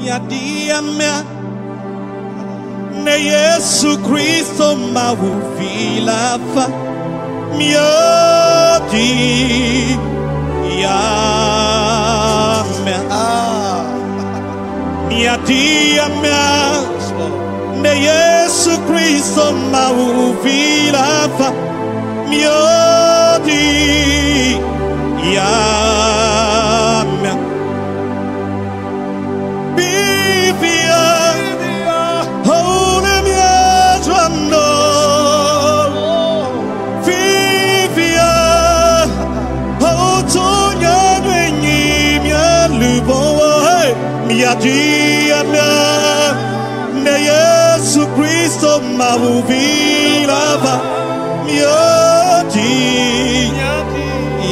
Yadiamia ne Yesu Kristo mauvilafa miodi yamia Yadiamia ne Yesu Kristo mauvilafa miodi yamia Yadiamia ne Yesu Kristo mauvilava miodi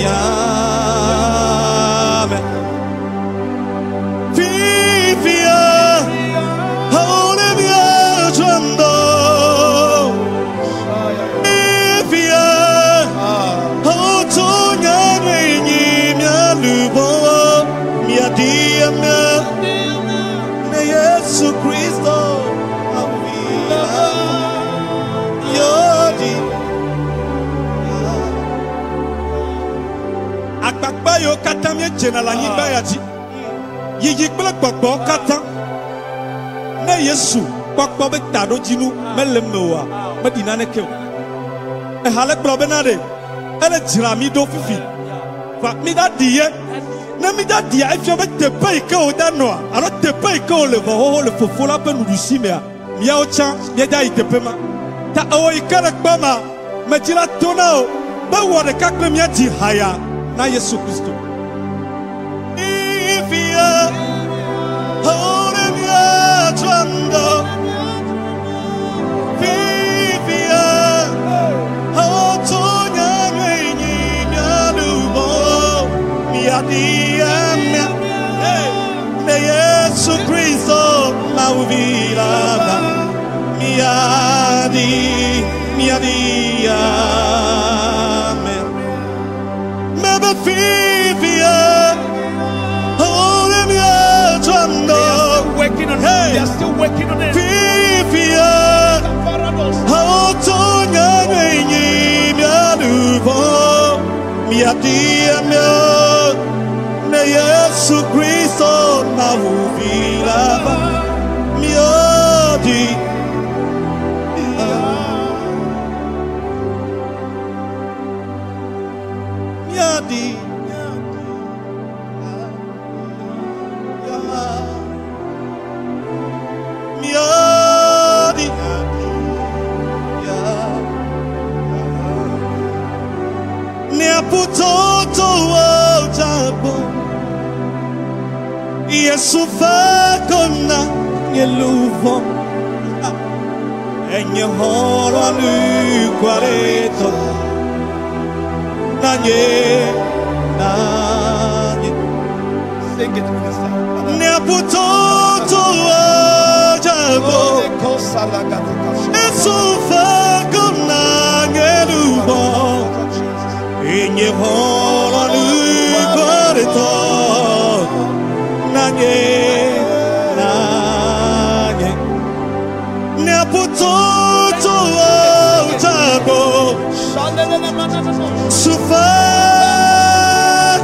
yame vivia hole viajando vivia otonya nwenyi mialubo miadiamia Yesu Kristo avila yodi akpakpa yo kata mi jena la nyigba yati yiyi kple gbogbo kata ne Yesu gbogbo be tado jinu melemewa medina ne ke e hale kplo be na de ele jira mi do fifi fa mi da diye ne mi da dia efio be tepe ike o da no aro tepe ike o le vo le fofo la pe nu dusi mea mia o cha mia da itepe ma ta o ike re gba ma me jira tona o be wo de kakle mia ji haya na Yesu Kristo ifia ore mia chando ifia o tonya menyi mia lubo mia Yadiamia ne Yesu Kristo mauvilava miadiamia mebe fivia ole mia chando They are still working on it. fivia otonya nwenyi mialuvo miadiamia ne Yesu Kristo mauvilava miodi miodi miodi ne aputoto jabo Yesu fakona nyeluvo enye horo alu kwareto nanye Sing it, minister. ne aputoto jabo Yesu fakona nyeluvo enye horo alu kwareto nanye ne aputoto jabo sufa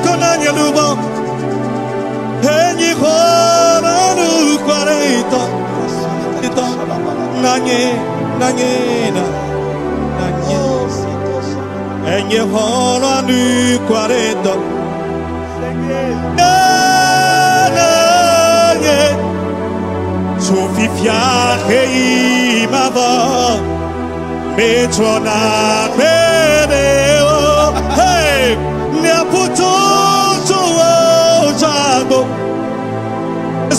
konanya lubo enyi horanu kwareto nanye enyi horanu kwareto Sofifia hei mava metrona pedeo hey ne aputoto jabo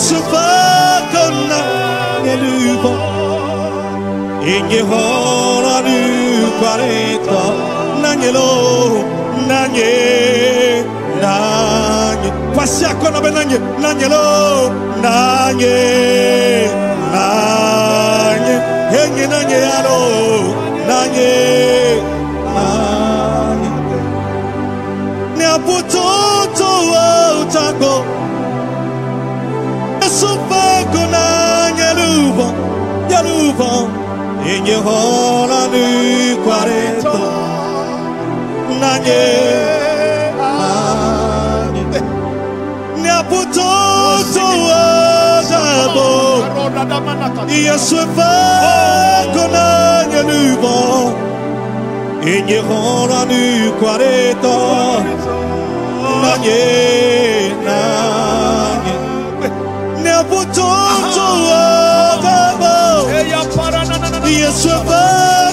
sufakona neluvo inye hora du quareto nanyelo nanye Kwasi akona benanye nanyelo nanye henye nanye yalo nanye ne aputoto utago bon. Enye hola nu kwareto. Nanye. Nyaputo to ajabo. Yesu fa konanya nu bon. Enye hola nu kwareto. Nanye. Nyaputo to ajabo. Yesu fa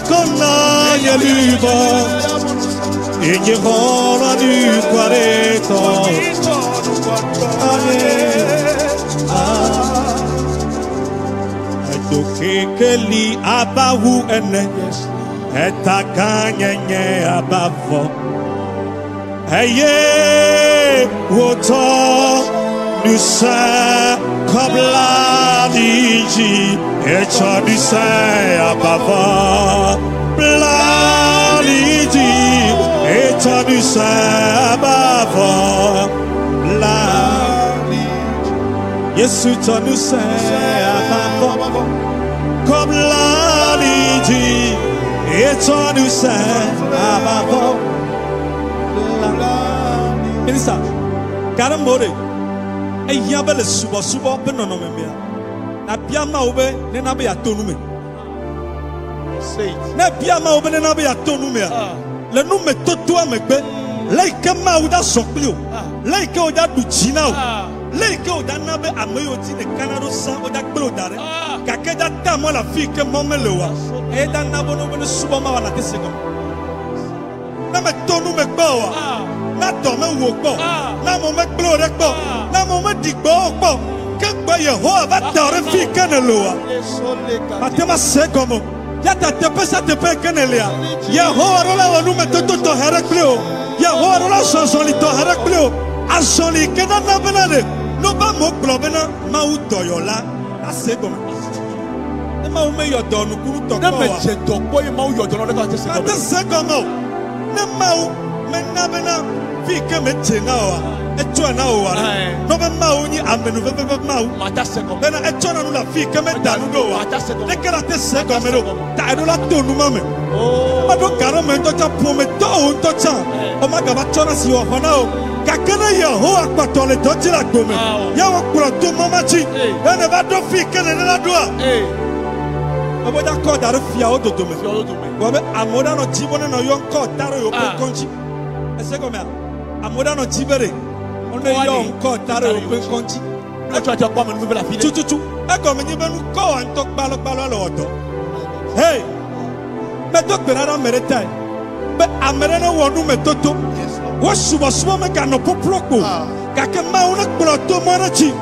konanya nu bon. Enye hola nu kwareto. Kekeli abahu ene etakanye abavo eye woto nusa kobla diji echo nusa abavo bladiji echo nusa abavo Yesu tonusa abavo comme la lidi et tonusa abavo Minister Karamore e yabele subo benono memia na biama obe ne na be atonume na biama obe ne na be atonume le nu me toto amegbe like ma uda sokplio like uda duchina Leke odana be amoyoti ne kanado sa oda gbelo dare kakeda tamo la fille que momelewa e dana bono bono suba ma wana tesego na me tonu me gbo na do me wo gbo na mo me gbelo re gbo na mo me digbo gbo ke gbo Yehowa va dare fille que ne loa matema segomo ya ta te pesa te pe que ne lia Yehowa rola wonu me toto to herekleo Yehowa rola sonsoli to herekleo asoli ke na benade no ba mo globena ma u doyola asego e ma u me yodonu kuru to na me je to po e ma u yodonu ka te sego te sego mo na ma u me na bena fi ke me tena wa e to na o wa no be ma u ni amenu be ma u ma ta sego bena e to na no la fi ke me danu do wa e ke la te sego me do ta do la to nu ma me ma do karo me to cha po me to o to cha o ma ga ba to na si o hona o kakana Yehowa patole tochi la gome yawo kura to mamachi ene va do fi kene na doa obo da ko da fia o dodo me go be amoda no jibone no yon ko taro yo pe konji ese go me amoda no jibere ono yon ko taro yo pe konji e to ajo pa me nu be la fi tututu e go me ni be nu ko an to gbalo lo odo hey me to gbera mereta be amere no wonu me toto Wasuba me gano poploko. Kake mauna kloto monachi.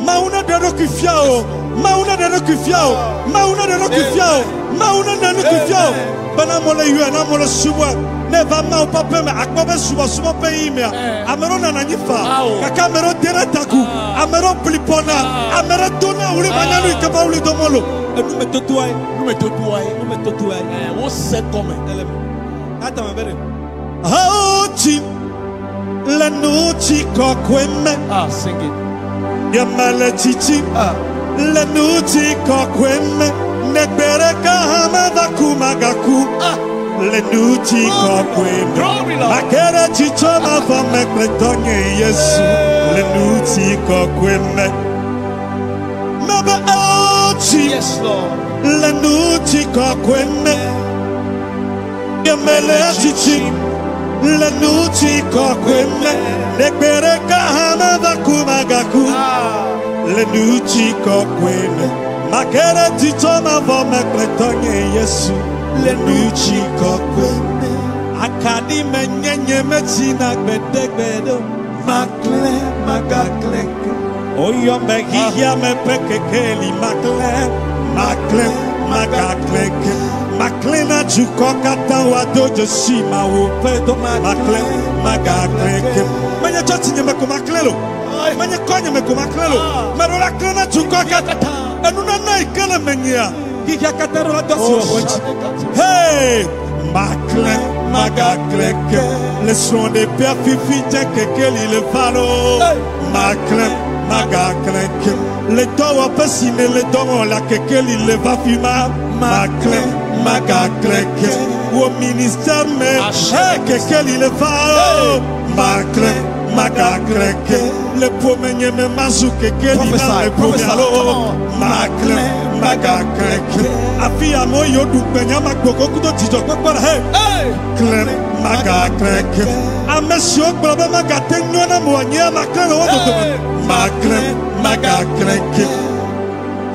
Mauna de rokifiao. Mauna de rokifiao. Mauna de rokifiao. Mauna de rokifiao. Bana mole yu na mole suba. Ne va ma papa me akbabe suba pe imia. Amero na nanifa. Kaka amero dera taku. Amero plipona. Amero dona uli banyanu ikaba uli domolo. Nu me totuai. Wo se come. Ata me bere. Haochi la nuci kokweme sing it yamala chichi la nuci kokweme nebere kahama vakumagaku la nuci kokweme makere chicho ma fome kletonye Yesu la nuci kokweme maba ochi yes Lord la nuci kokweme yamala chichi la nuci kokweme nekbere kahama vakumagaku la nuci kokweme makere tichoma vome kletonye Yesu la nuci kokweme akadi menyenye metina gbedegbedo makle magakleke oyo mehia mepekekeli makle magakleke Maklena jukoka tawa dojo shima upedo makle magakleke manya choti nyemeko maklelo manya konye meko maklelo merola klena jukoka enuna na ikele menya kika katero dosi ohochi hey makle magakleke le son de père fifi kekeli le falo makle magakleke le towa pesine le domo la kekeli le va fima ma clé, ma gagreke. Au ministère, mais quelqu'un il est fao. Ma clé, ma gagreke. Le premier me mazou quelqu'un il a le premier alo. Ma clé, ma gagreke. Afi amo yo du penya ma koko kudo tijo kwa hey. Clé, ma gagreke. Amesio baba ma gatenyo na moanya ma clé wo do. Ma clé, ma gagreke.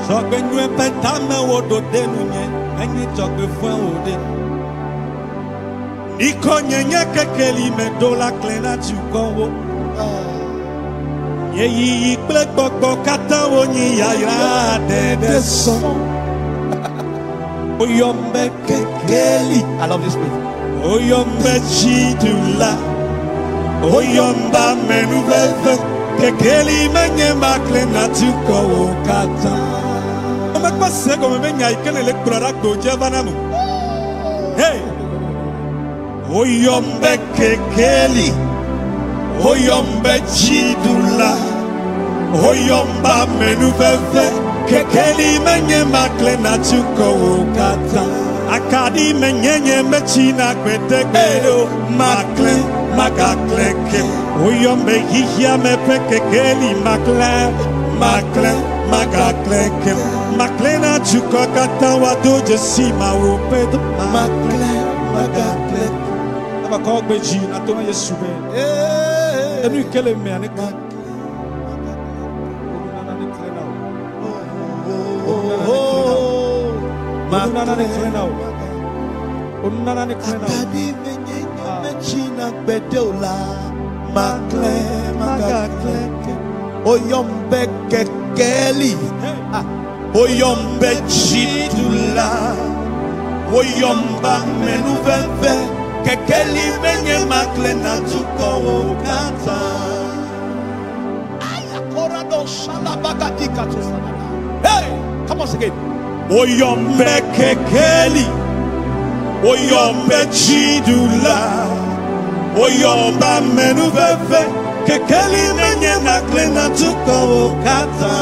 So benyo petame wo do denu nye. Enyi chokwe fwa ode. Iko nyenye kekeli me do la klena chukonwo. Ye yi plek bokbo kata wo nyi ya ira de son. Oyombe kekeli. I love this place. Oyombe chidula. Oyomba menu veve. Kekeli menye ma klena chukonwo kata. Ome kwa sego me menya ikele le kurara doje vanamu. Hey. Oyombe kekeli, oyombe chidula, oyomba menuveve, kekeli menye makle na chuko ukata. Akadi menye mechina kwete kwedo, makle magakleke. Oyombe hihia mepe kekeli makle, makle magakleke. Makle na chuko kata wado jesima upedo, makle magakleke. Abakọ gbeji atoma Yesu be enu kele me anika manana ne klena onana ne klena akadi menye mechina bedola makle magakle oyombe kekeli oyombe chidula oyomba menuveve kekeli menye makle na tuko ukata. Ayakora do shalabagati kato salada. Hey, come on again. Oyombe kekeli, oyombe chidula, oyomba menuveve, kekeli menye makle na tuko ukata.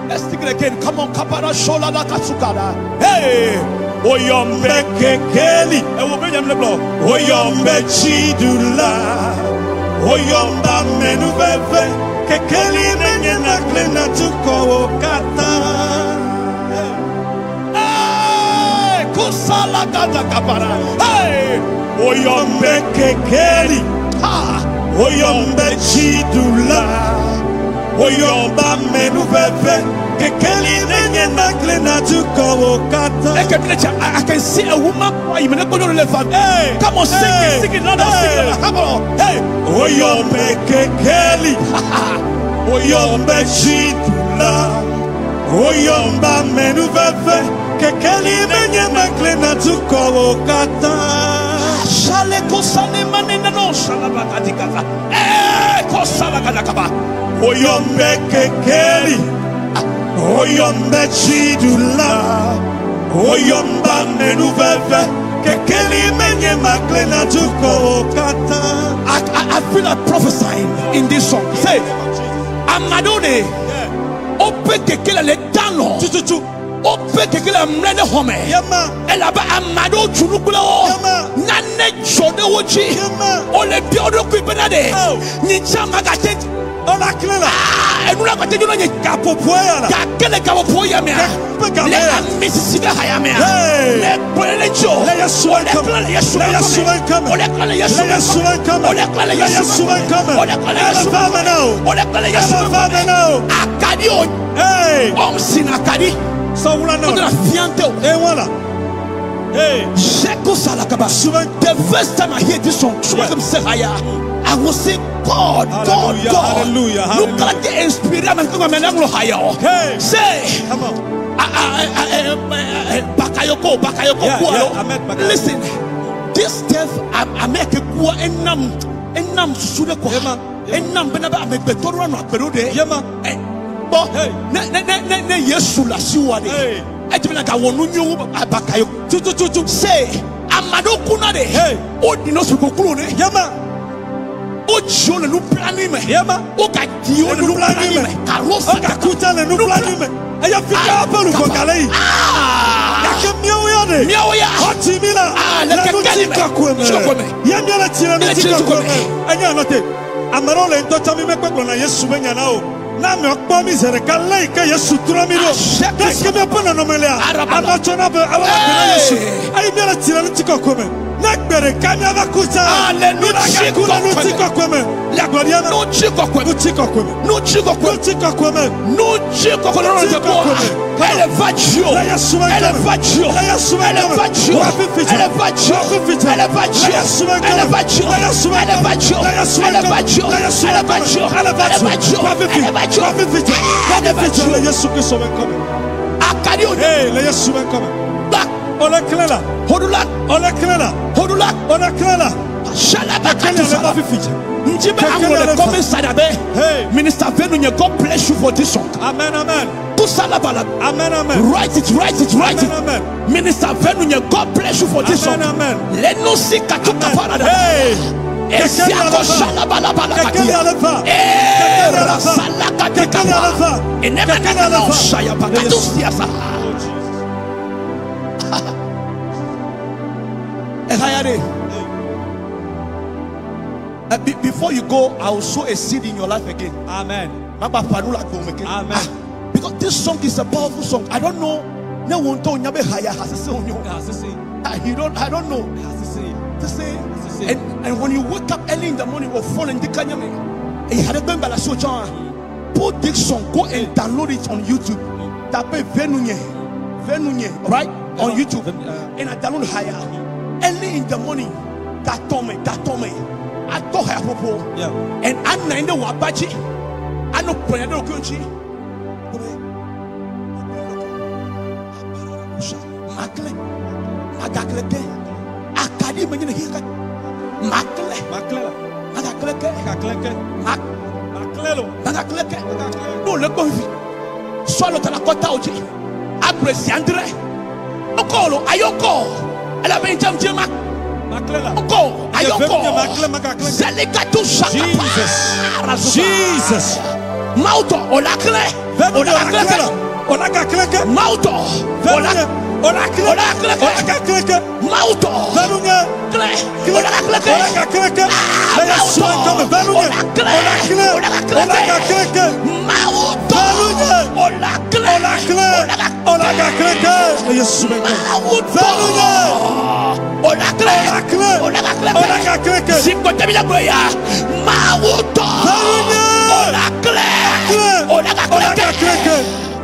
Let's take it again. Come on, kapara sholada katsukada. Hey. Oyombe kekeli, oyombe chidula, oyomba menuveve, kekeli menye nakle na tuko kata. Hey, kusala kata kapara. Hey, oyombe kekeli, oyombe chidula, oyomba menuveve. I can see a woman crying. Hey, come on, sing it, sing it, come on. Hey, oyombe kekeli, oyombe chidula, oyomba menuveve, kekeli menye makle na tuko kata. Shale kosane manena no shalabakati kata. Eh, kosala kata kaba. Oyombe kekeli. Oyombe chidula, oyomba menuveve, kekeli menye makle na tuko kata. I feel like prophesying in this song. Say, Amadone, ope kekele le dano, ope kekele mrene home. Elaba amado chunukule o, nane chode wochi, ole biodo kuipenade, nichama gatete. Ona klela enura kwa tejo nanye kapopoya ka kele kapopoya me le Mississippi haya me le polele jo le Yesu kama le Yesu kama ole kala Yesu kama ole kala Yesu kama ole kala Yesu kama ole kala Yesu kama akadi o hey omsina akadi so wala no na fiante o e wala hey sheko salakaba the first time I hear this song I will say God, God, God. Hallelujah, hallelujah. Look at the experience. Hey, say, come on. Bakayoko. Listen, this death I make a poor enam sude ko enam benaba I make better no perode. But ne Yesu la siwade. Ejibina ka wonu nyu bakayoko. Say, amado kuna de. Hey, odi no su kokuru ne. Ojo le nous planime. Yema. Oka dio le nous planime. Karosa Akakuta le nous planime. Aya fika apa lu kokalei. Yake miaoya. Miaoya. Otimila. Le kekelime. Chikokweme. Yemia la tira na chikokweme. Anya note. Amaro le ntocha mi mekwe na Yesu benya na o. Na me okpo mi zere kalei ke Yesu turamiro. Keske me pona no melea. Amachona be awala na Yesu. Ayi mi la tira na chikokweme. Nakbere kanya vakuta. Hallelujah. Chikokweme. La gloria na chikokweme. Chikokweme. No chikokweme. Chikokweme. No chikokweme de bois. Elle va Dieu. Elle va Dieu. Elle va Dieu. Elle va Dieu. Elle va Dieu. Elle va Dieu. Elle va Dieu. Elle va Dieu. Elle va Dieu. Elle va Dieu. Elle va Dieu. Elle va Dieu. Le Yesu Kristo menkome. Akadi o. Le Yesu menkome. Ole klela. Hodula. Ole klela. Hodula. Ole klela. Shalaba Kenya le ba fifiche. Njibe angole come sadabe. Minister Venu, God bless you for this song. Amen, amen. Amen, amen. Write it. Amen. Minister Venu, God bless you for this song. Amen. Let no see katuka parada. Esiako shalabala balakatia. Rasalaka tekapa. Enemena no shaya bakatu siasa. Before you go, I will sow a seed in your life again. Amen. Amen. Because this song is a powerful song. I don't know. No one told you I don't know. To say. And when you wake up early in the morning or fall in the kanyame, put this song, go and download it on YouTube. Tape Venunye, right? On YouTube. And I download higher. Early in the morning, that told me. I told her, and I'm not in the wabachi. I know Prenado Kunchi. Magakleke, Akadi Magina, Magakleke, no, look over. Swallow Tanakota Oji, Abres Andre, Okolo, Ayoko, Alabenjam Jima. Jesus. Mauto olakle. Mauto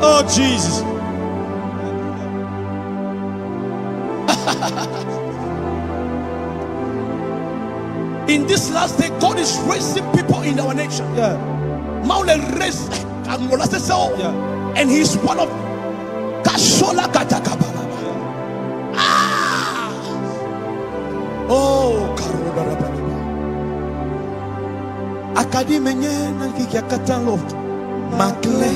oh Jesus. In this last day, God is raising people in our nation. Maule raised and he's one of Kashola Katakaba. Oh, Akadi menye nanki katalo makle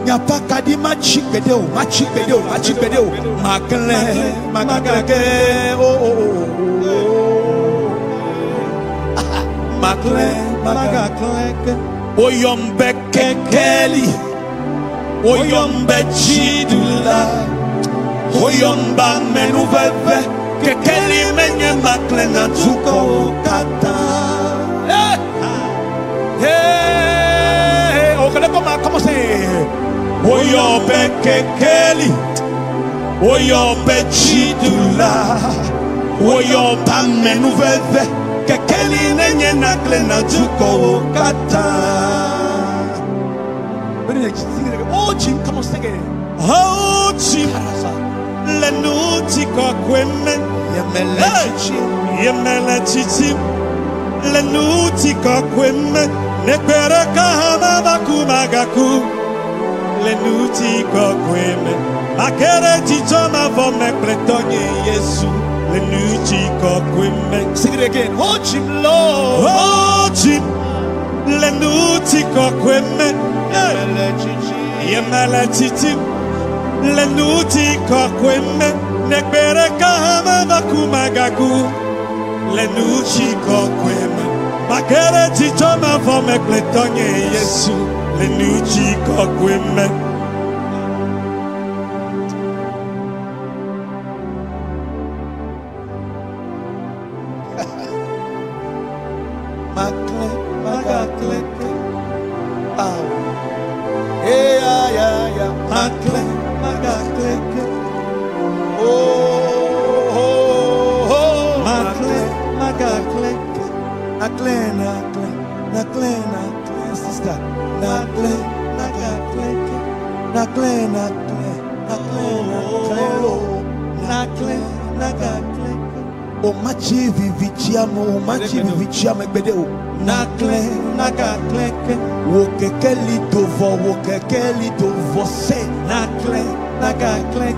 nyapa kadi machikbedeo makle oyombe kekeli oyombe chidula oyomba menuveve kekeli menye makle na tuko kata comment c'est oyombe kekeli oyombe chidula oyomba menuveve kekeli menye nakle na tuko kata. Oh Jim, come on, sing it. Oh Jim, le nuti kokweme, yemele chichi, le nuti kokweme, nekbere kahama bakumagaku, le nuti kokweme, makere chichoma vome pletonye Yesu, le nuti kokweme. Sing it again. Oh Jim, Lord. Oh Jim, le nuti kokweme. Yemele chichi, le nuti kokweme nekbere kahama bakumagaku le nuti kokweme makere chichoma fome kletonye Yesu le nuti kokweme makle magakle ah yeah yeah yeah makle magakle oh oh oh makle magakle nakle nakle nakle nakle sister nakle nakle nakle nakle nakle nakle nakle o machi vivichiamo o machi vivichiamo gbede o nakle nakle wo kekeli dovo se nakle nakle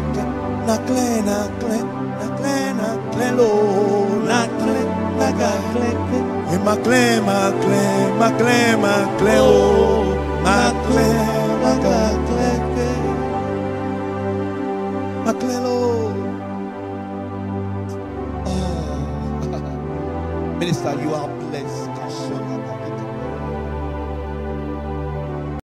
nakle nakle nakle nakle lo nakle nakle e makle makle makle makle o makle nakle makle lo. Minister, you are blessed.